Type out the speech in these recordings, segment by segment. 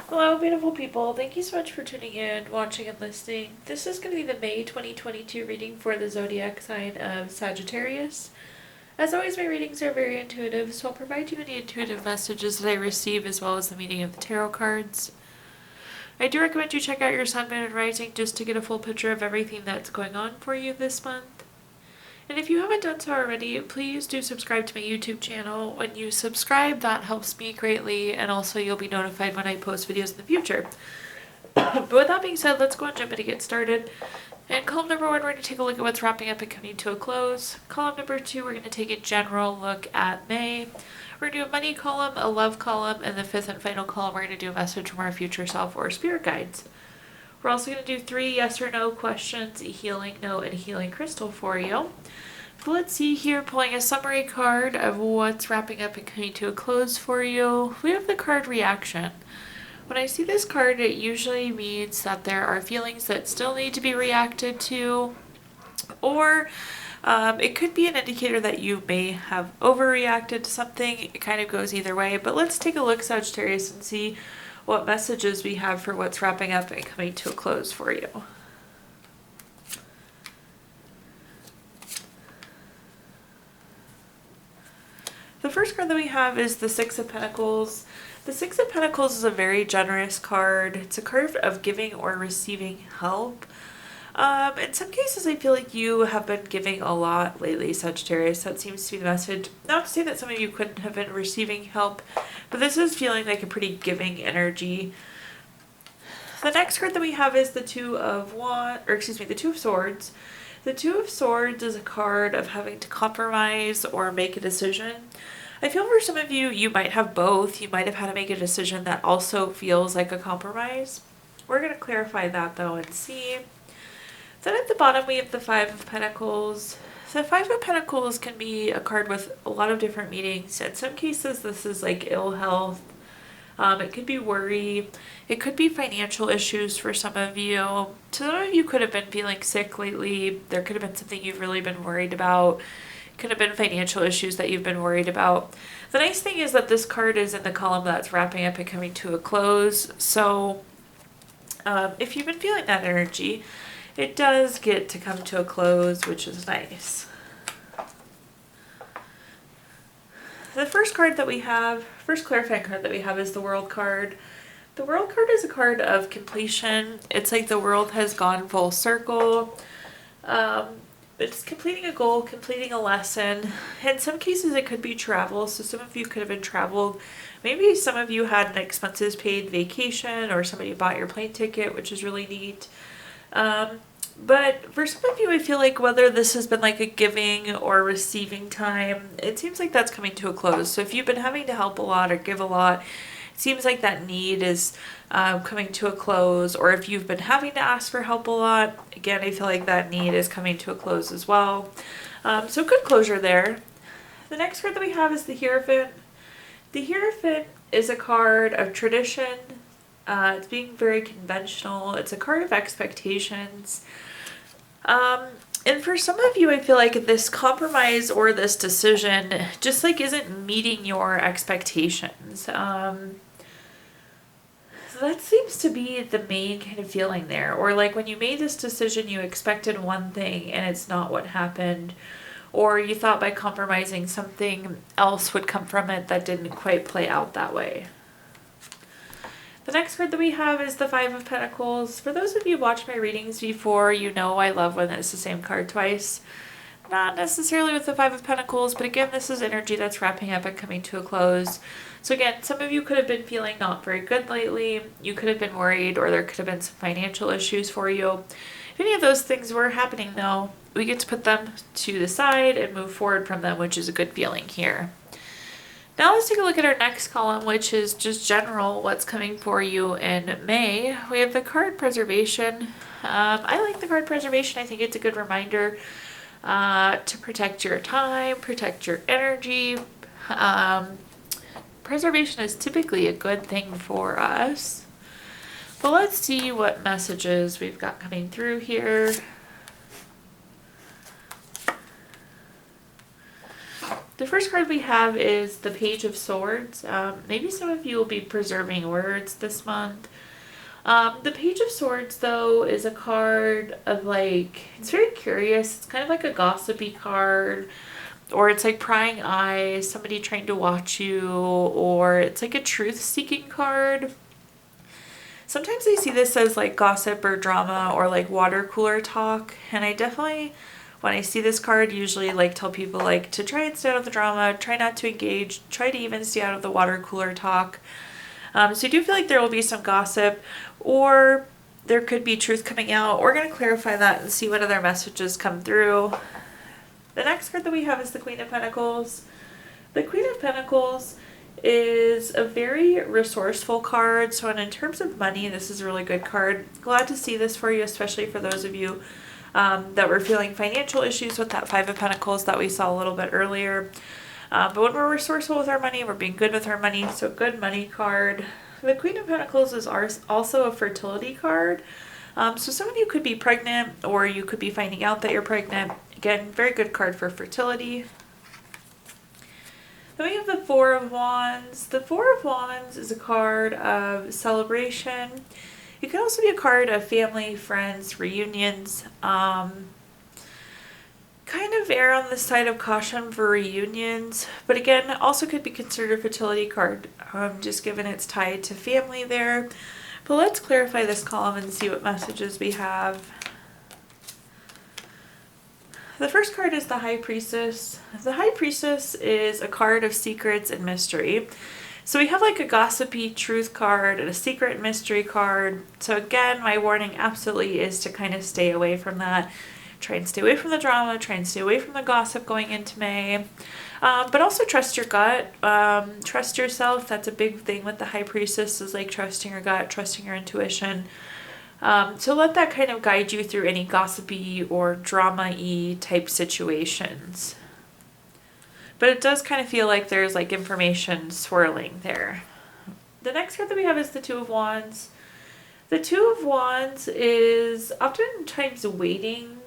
Hello, beautiful people. Thank you so much for tuning in, watching, and listening. This is going to be the May 2022 reading for the zodiac sign of Sagittarius. As always, my readings are very intuitive, so I'll provide you any intuitive messages that I receive as well as the meaning of the tarot cards. I do recommend you check out your sun, moon, and rising just to get a full picture of everything that's going on for you this month. And if you haven't done so already, please do subscribe to my YouTube channel. When you subscribe, that helps me greatly, and also you'll be notified when I post videos in the future. But with that being said, let's go and jump in to get started. And column number 1, we're going to take a look at what's wrapping up and coming to a close. Column number 2, we're going to take a general look at May. We're going to do a money column, a love column, and the 5th and final column, we're going to do a message from our future self or spirit guides. We're also going to do 3 yes or no questions, a healing note, and a healing crystal for you. So let's see here, pulling a summary card of what's wrapping up and coming to a close for you. We have the card reaction. When I see this card, it usually means that there are feelings that still need to be reacted to, or it could be an indicator that you may have overreacted to something. It kind of goes either way, but let's take a look, Sagittarius, and see what messages we have for what's wrapping up and coming to a close for you. The first card that we have is the 6 of Pentacles. The 6 of Pentacles is a very generous card. It's a card of giving or receiving help. In some cases, I feel like you have been giving a lot lately, Sagittarius. That seems to be the message. Not to say that some of you couldn't have been receiving help, but this is feeling like a pretty giving energy. The next card that we have is the 2 of Swords. The 2 of Swords is a card of having to compromise or make a decision. I feel for some of you, you might have both. You might have had to make a decision that also feels like a compromise. We're going to clarify that though and see. Then at the bottom we have the 5 of Pentacles. The 5 of Pentacles can be a card with a lot of different meanings. In some cases this is like ill health. It could be worry. It could be financial issues for some of you. Some of you could have been feeling sick lately. There could have been something you've really been worried about. It could have been financial issues that you've been worried about. The nice thing is that this card is in the column that's wrapping up and coming to a close. So if you've been feeling that energy, it does get to come to a close, which is nice. The first clarifying card that we have is the World card. The World card is a card of completion. It's like the world has gone full circle. It's completing a goal, completing a lesson. In some cases it could be travel, so some of you could have been traveled. Maybe some of you had an expenses paid vacation, or somebody bought your plane ticket, which is really neat. But for some of you, I feel like whether this has been like a giving or receiving time, it seems like that's coming to a close. So if you've been having to help a lot or give a lot, it seems like that need is coming to a close. Or if you've been having to ask for help a lot, again, I feel like that need is coming to a close as well. So good closure there. The next card that we have is the Hierophant. The Hierophant is a card of tradition. It's being very conventional. It's a card of expectations. And for some of you, I feel like this compromise or this decision just like isn't meeting your expectations. So that seems to be the main kind of feeling there. Or like when you made this decision, you expected one thing and it's not what happened. Or you thought by compromising something else would come from it that didn't quite play out that way. The next card that we have is the 5 of Pentacles. For those of you who watched my readings before, you know I love when it's the same card twice. Not necessarily with the 5 of Pentacles, but again, this is energy that's wrapping up and coming to a close. So again, some of you could have been feeling not very good lately. You could have been worried, or there could have been some financial issues for you. If any of those things were happening though, we get to put them to the side and move forward from them, which is a good feeling here. Now let's take a look at our next column, which is just general, what's coming for you in May. We have the card Preservation. I like the card Preservation. I think it's a good reminder to protect your time, protect your energy. Preservation is typically a good thing for us. But let's see what messages we've got coming through here. The first card we have is the Page of Swords. Maybe some of you will be preserving words this month. The Page of Swords, though, is a card of like, it's very curious. It's kind of like a gossipy card, or it's like prying eyes, somebody trying to watch you, or it's like a truth-seeking card. Sometimes I see this as like gossip or drama or like water cooler talk, and I definitely, when I see this card, usually like tell people like to try and stay out of the drama, try not to engage, try to even stay out of the water cooler talk. So I do feel like there will be some gossip, or there could be truth coming out. We're going to clarify that and see what other messages come through. The next card that we have is the Queen of Pentacles. The Queen of Pentacles is a very resourceful card. So in terms of money, this is a really good card. Glad to see this for you, especially for those of you that were feeling financial issues with that Five of Pentacles that we saw a little bit earlier. But when we're resourceful with our money, we're being good with our money. So good money card. The Queen of Pentacles is also a fertility card. So some of you could be pregnant, or you could be finding out that you're pregnant. Again, very good card for fertility. Then we have the Four of Wands. The Four of Wands is a card of celebration. It can also be a card of family, friends, reunions. Kind of err on the side of caution for reunions, but again, also could be considered a fertility card, just given it's tied to family there. But let's clarify this column and see what messages we have. The first card is the High Priestess. The High Priestess is a card of secrets and mystery. So we have like a gossipy truth card and a secret and mystery card. So again, my warning absolutely is to kind of stay away from that. Try and stay away from the drama, try and stay away from the gossip going into May. But also trust your gut, trust yourself. That's a big thing with the High Priestess, is like trusting your gut, trusting your intuition. So let that kind of guide you through any gossipy or drama-y type situations. But it does kind of feel like there's like information swirling there. The next card that we have is the Two of Wands. The Two of Wands is oftentimes waiting.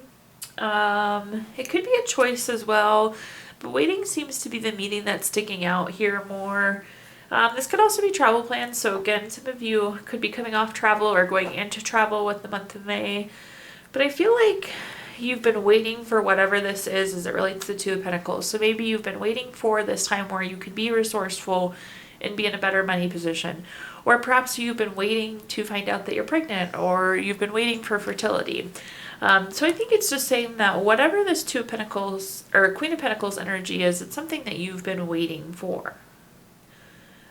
It could be a choice as well, but waiting seems to be the meaning that's sticking out here more. This could also be travel plans. So again, some of you could be coming off travel or going into travel with the month of May. But I feel like you've been waiting for whatever this is as it relates to the Two of Pentacles. So maybe you've been waiting for this time where you could be resourceful and be in a better money position. Or perhaps you've been waiting to find out that you're pregnant, or you've been waiting for fertility. So I think it's just saying that whatever this Two of Pentacles or Queen of Pentacles energy is, it's something that you've been waiting for.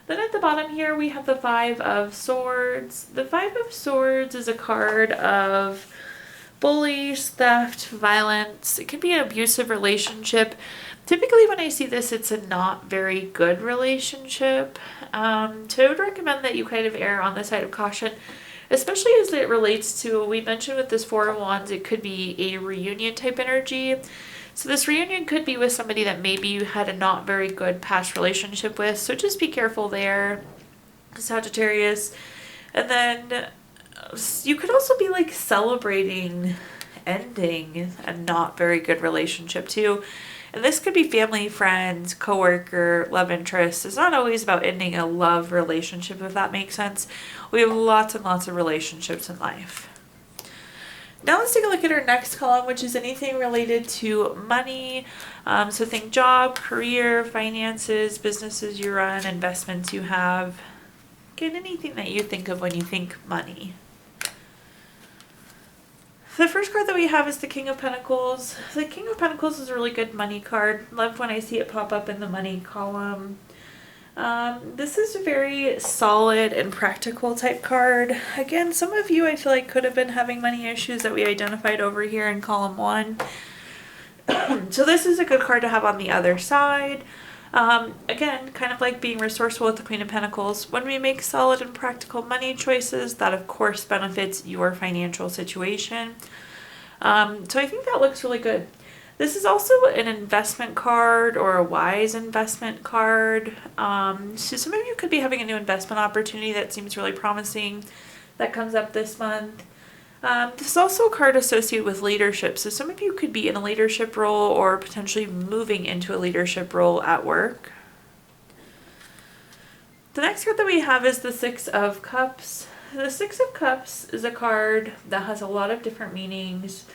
Then at the bottom here, we have the Five of Swords. The Five of Swords is a card of bullies, theft, violence. It can be an abusive relationship. Typically when I see this, it's a not very good relationship. So I would recommend that you kind of err on the side of caution, especially as it relates to, we mentioned with this Four of Wands, it could be a reunion type energy. So this reunion could be with somebody that maybe you had a not very good past relationship with. So just be careful there, Sagittarius. And then you could also be like celebrating ending a not very good relationship too. And this could be family, friends, coworker, love interest. It's not always about ending a love relationship, if that makes sense. We have lots and lots of relationships in life. Now let's take a look at our next column, which is anything related to money. So think job, career, finances, businesses you run, investments you have. Again, anything that you think of when you think money. The first card that we have is the King of Pentacles. The King of Pentacles is a really good money card. Love when I see it pop up in the money column. This is a very solid and practical type card. Again, some of you I feel like could have been having money issues that we identified over here in column 1. So this is a good card to have on the other side. Again, kind of like being resourceful with the Queen of Pentacles. When we make solid and practical money choices, that of course benefits your financial situation. So I think that looks really good. This is also an investment card or a wise investment card. So some of you could be having a new investment opportunity that seems really promising that comes up this month. This is also a card associated with leadership. So some of you could be in a leadership role or potentially moving into a leadership role at work. The next card that we have is the Six of Cups. The Six of Cups is a card that has a lot of different meanings.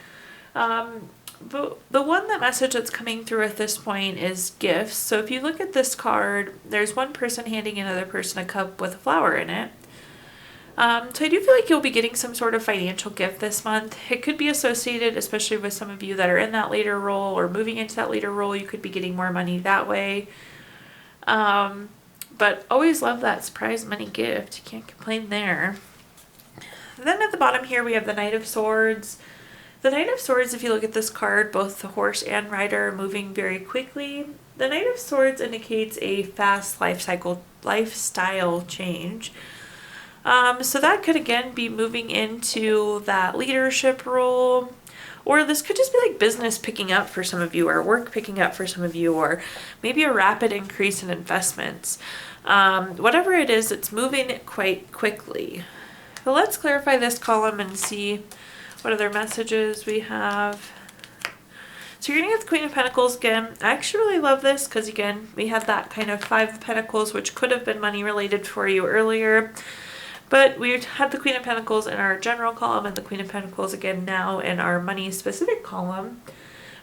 But the one message that's coming through at this point is gifts. So if you look at this card, there's one person handing another person a cup with a flower in it. So I do feel like you'll be getting some sort of financial gift this month. It could be associated, especially with some of you that are in that leader role or moving into that leader role. You could be getting more money that way. But always love that surprise money gift. You can't complain there. And then at the bottom here, we have the Knight of Swords. The Knight of Swords, if you look at this card, both the horse and rider are moving very quickly. The Knight of Swords indicates a fast lifestyle change. So that could again be moving into that leadership role, or this could just be like business picking up for some of you, or work picking up for some of you, or maybe a rapid increase in investments. Whatever it is, it's moving quite quickly. But let's clarify this column and see what other messages we have. So you're going to get the Queen of Pentacles again. I actually really love this because again, we had that kind of Five of Pentacles, which could have been money related for you earlier. But we had the Queen of Pentacles in our general column and the Queen of Pentacles again now in our money specific column.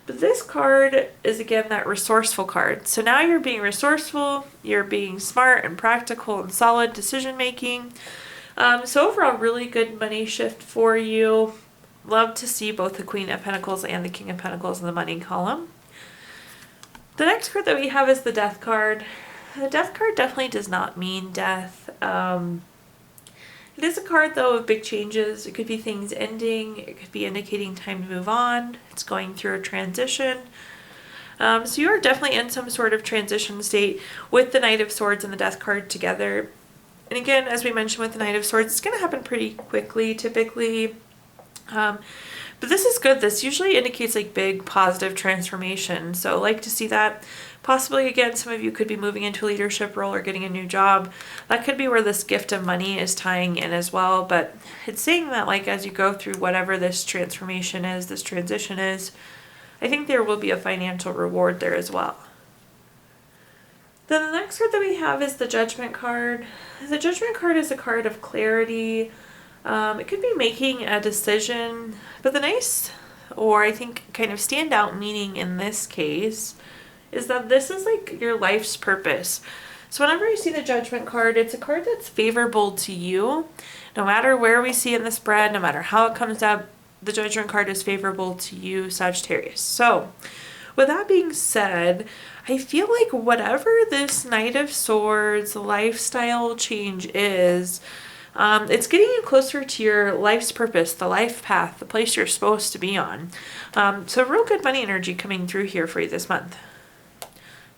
But this card is again that resourceful card. So now you're being resourceful, you're being smart and practical and solid decision making. So overall, really good money shift for you. Love to see both the Queen of Pentacles and the King of Pentacles in the money column. The next card that we have is the Death card. The Death card definitely does not mean death. It is a card, though, of big changes. It could be things ending. It could be indicating time to move on. It's going through a transition. So you are definitely in some sort of transition state with the Knight of Swords and the Death card together. And again, as we mentioned with the Knight of Swords, it's going to happen pretty quickly, typically. But this is good. This usually indicates like big positive transformation. So I like to see that. Possibly, again, some of you could be moving into a leadership role or getting a new job. That could be where this gift of money is tying in as well. But it's saying that like as you go through whatever this transformation is, this transition is, I think there will be a financial reward there as well. Then the next card that we have is the Judgment card. The Judgment card is a card of clarity. It could be making a decision, but the nice, or I think kind of standout meaning in this case, is that this is like your life's purpose. So whenever you see the Judgment card, it's a card that's favorable to you. No matter where we see in the spread, no matter how it comes up, the Judgment card is favorable to you, Sagittarius. So with that being said, I feel like whatever this Knight of Swords lifestyle change is, it's getting you closer to your life's purpose, the life path, the place you're supposed to be on. So real good money energy coming through here for you this month.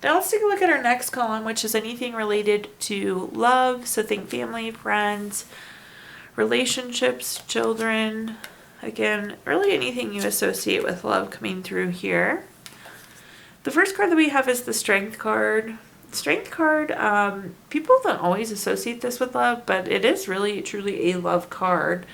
Now let's take a look at our next column, which is anything related to love. So think family, friends, relationships, children. Again, really anything you associate with love coming through here. The first card that we have is the Strength card. Strength card, people don't always associate this with love, but it is really truly a love card.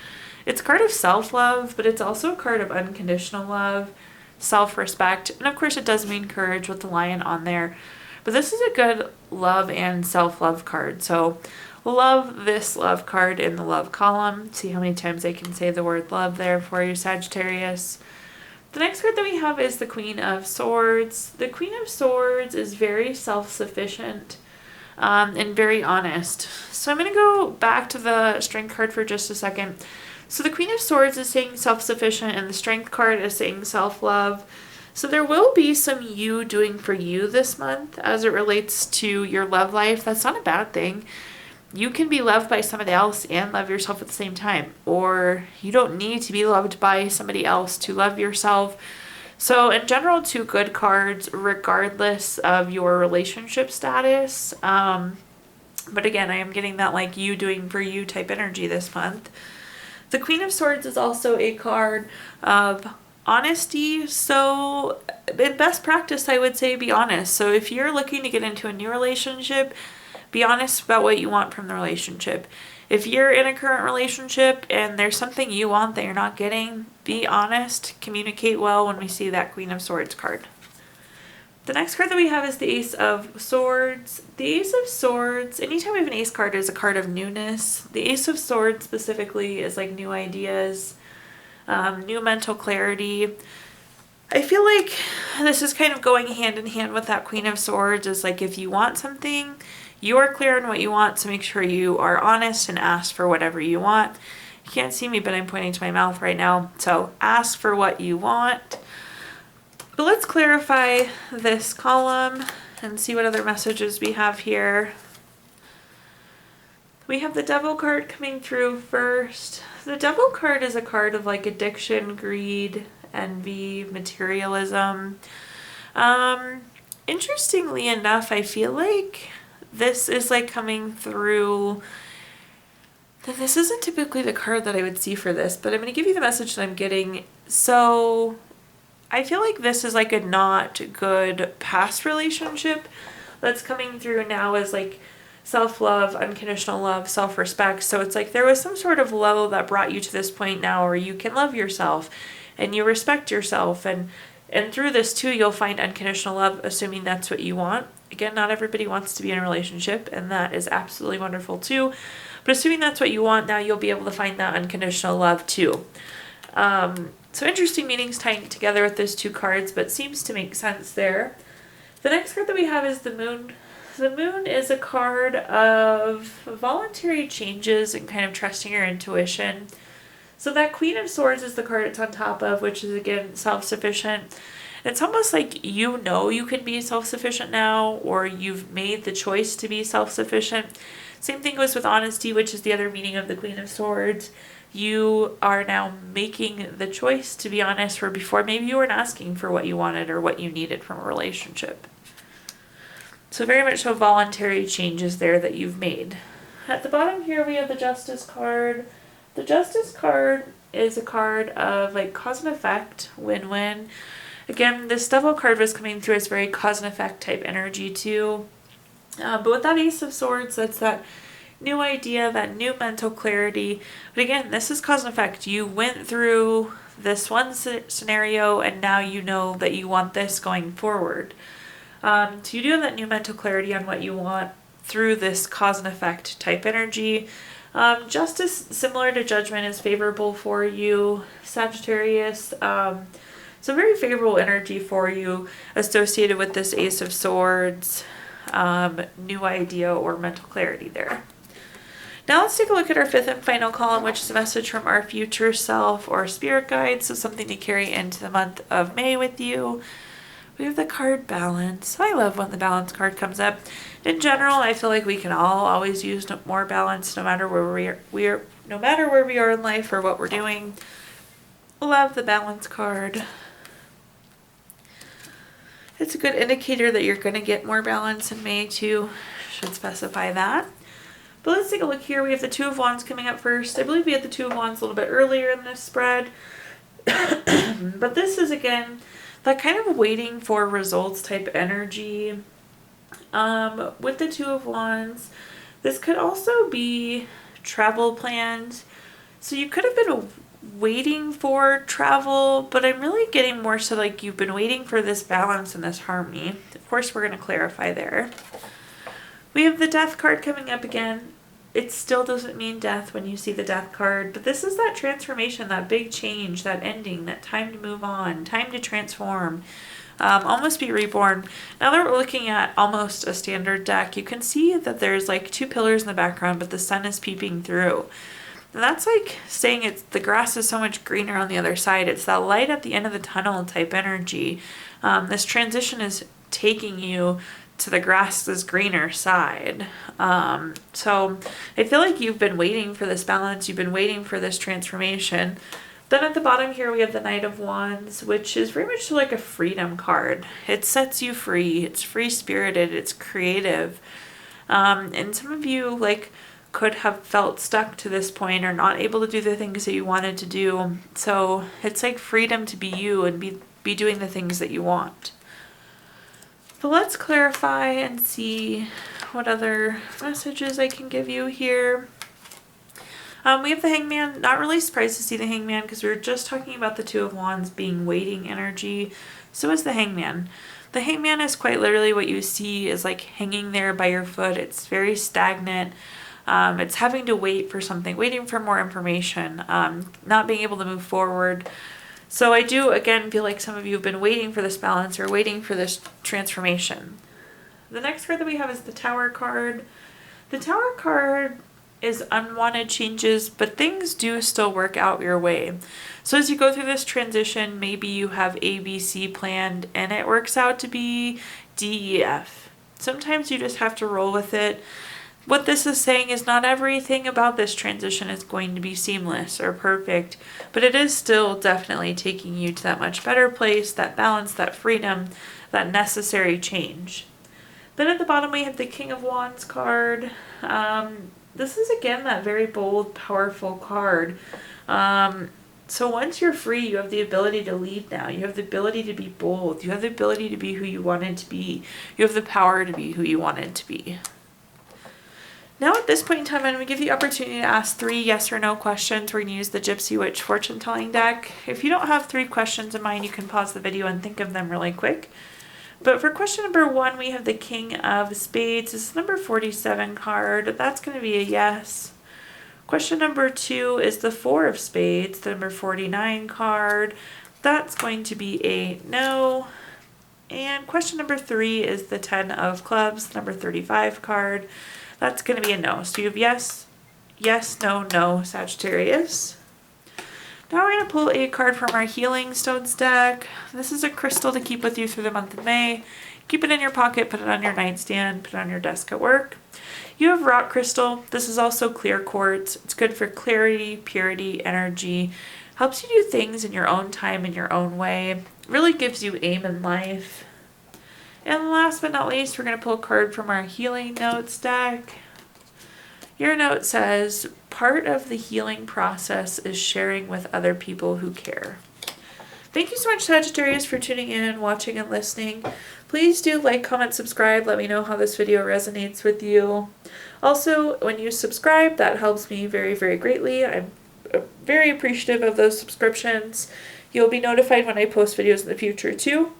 It's a card of self-love, but it's also a card of unconditional love, self-respect, and of course it does mean courage with the lion on there. But this is a good love and self-love card. So love this love card in the love column. See how many times I can say the word love there for you, Sagittarius. The next card that we have is the Queen of Swords. The Queen of Swords is very self-sufficient and very honest. So I'm going to go back to the Strength card for just a second. So the Queen of Swords is saying self-sufficient and the Strength card is saying self-love. So there will be some you doing for you this month as it relates to your love life. That's not a bad thing. You can be loved by somebody else and love yourself at the same time. Or you don't need to be loved by somebody else to love yourself. So in general, two good cards regardless of your relationship status. But again, I am getting that like you doing for you type energy this month. The Queen of Swords is also a card of honesty. So in best practice, I would say be honest. So if you're looking to get into a new relationship, be honest about what you want from the relationship. If you're in a current relationship and there's something you want that you're not getting, be honest, communicate well when we see that Queen of Swords card. The next card that we have is the Ace of Swords. The Ace of Swords, anytime we have an ace card, is a card of newness. The Ace of Swords specifically is like new ideas, new mental clarity. I feel like this is kind of going hand in hand with that Queen of Swords, is like if you want something, you are clear on what you want, so make sure you are honest and ask for whatever you want. You can't see me, but I'm pointing to my mouth right now. So ask for what you want. But let's clarify this column and see what other messages we have here. We have the Devil card coming through first. The Devil card is a card of like addiction, greed, envy, materialism. Interestingly enough, I feel like this is like coming through. This isn't typically the card that I would see for this, but I'm going to give you the message that I'm getting. So I feel like this is like a not good past relationship that's coming through now as like self-love, unconditional love, self-respect. So it's like there was some sort of level that brought you to this point now where you can love yourself and you respect yourself, and through this too you'll find unconditional love, assuming that's what you want. Again, not everybody wants to be in a relationship, and that is absolutely wonderful too, but assuming that's what you want, now you'll be able to find that unconditional love too. So interesting meanings tying together with those two cards, but seems to make sense there. The next card that we have is the Moon. The Moon is a card of voluntary changes and kind of trusting your intuition. So that Queen of Swords is the card it's on top of, which is again self-sufficient. It's almost like you know you can be self-sufficient now, or you've made the choice to be self-sufficient. Same thing goes with honesty, which is the other meaning of the Queen of Swords. You are now making the choice to be honest, where before maybe you weren't asking for what you wanted or what you needed from a relationship. So very much so voluntary changes there that you've made. At the bottom here we have the Justice card. The Justice card is a card of like cause and effect, win-win. Again, this Devil card was coming through as very cause and effect type energy too. But with that Ace of Swords, that's that new idea, that new mental clarity. But again, this is cause and effect. You went through this one scenario and now you know that you want this going forward. So you do have that new mental clarity on what you want through this cause and effect type energy. Justice, similar to Judgment, is favorable for you, Sagittarius. So very favorable energy for you associated with this Ace of Swords, new idea or mental clarity there. Now let's take a look at our fifth and final column, which is a message from our future self or spirit guide. So something to carry into the month of May with you. We have the card Balance. I love when the Balance card comes up. In general, I feel like we can all always use more balance, no matter where no matter where we are in life or what we're doing. Love the Balance card. It's a good indicator that you're going to get more balance in May too. Should specify that. But let's take a look here. We have the Two of Wands coming up first. I believe we had the Two of Wands a little bit earlier in this spread. But this is, again, that kind of waiting for results type energy. With the Two of Wands, this could also be travel plans. So you could have been waiting for travel, but I'm really getting more so like you've been waiting for this balance and this harmony. Of course, we're going to clarify there. We have the Death card coming up again. It still doesn't mean death when you see the Death card, but this is that transformation, that big change, that ending, that time to move on, time to transform, almost be reborn. Now that we're looking at almost a standard deck, you can see that there's like two pillars in the background, but the sun is peeping through. And that's like saying the grass is so much greener on the other side. It's that light at the end of the tunnel type energy. This transition is taking you to the grass's greener side. So I feel like you've been waiting for this balance. You've been waiting for this transformation. Then at the bottom here, we have the Knight of Wands, which is very much like a freedom card. It sets you free. It's free-spirited. It's creative. And some of you like could have felt stuck to this point or not able to do the things that you wanted to do. So it's like freedom to be you and be doing the things that you want. But let's clarify and see what other messages I can give you here. We have the Hangman. Not really surprised to see the Hangman because we were just talking about the Two of Wands being waiting energy. So is the Hangman. The Hangman is quite literally what you see is like hanging there by your foot. It's very stagnant. It's having to wait for something, waiting for more information, not being able to move forward. So I do, again, feel like some of you have been waiting for this balance or waiting for this transformation. The next card that we have is the Tower card. The Tower card is unwanted changes, but things do still work out your way. So as you go through this transition, maybe you have A, B, C planned and it works out to be D, E, F. Sometimes you just have to roll with it. What this is saying is not everything about this transition is going to be seamless or perfect, but it is still definitely taking you to that much better place, that balance, that freedom, that necessary change. Then at the bottom we have the King of Wands card. This is again that very bold, powerful card. So once you're free, you have the ability to lead now. You have the ability to be bold. You have the ability to be who you wanted to be. You have the power to be who you wanted to be. Now at this point in time, I'm going to give you the opportunity to ask 3 yes or no questions. We're going to use the Gypsy Witch fortune telling deck. If you don't have 3 questions in mind, you can pause the video and think of them really quick. But for question number 1, we have the King of Spades. This is number 47 card. That's going to be a yes. Question number 2 is the 4 of Spades, the number 49 card. That's going to be a no. And question number 3 is the 10 of Clubs, number 35 card. That's going to be a no. So you have yes, yes, no, no, Sagittarius. Now we're going to pull a card from our Healing Stones deck. This is a crystal to keep with you through the month of May. Keep it in your pocket, put it on your nightstand, put it on your desk at work. You have rock crystal. This is also clear quartz. It's good for clarity, purity, energy. Helps you do things in your own time, in your own way. Really gives you aim in life. And last but not least, we're going to pull a card from our Healing Notes deck. Your note says, part of the healing process is sharing with other people who care. Thank you so much, Sagittarius, for tuning in, watching, and listening. Please do like, comment, subscribe. Let me know how this video resonates with you. Also, when you subscribe, that helps me very, very greatly. I'm very appreciative of those subscriptions. You'll be notified when I post videos in the future, too.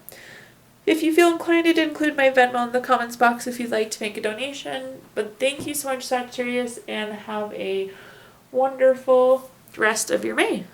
If you feel inclined, I'd include my Venmo in the comments box if you'd like to make a donation. But thank you so much, Sagittarius, and have a wonderful rest of your May.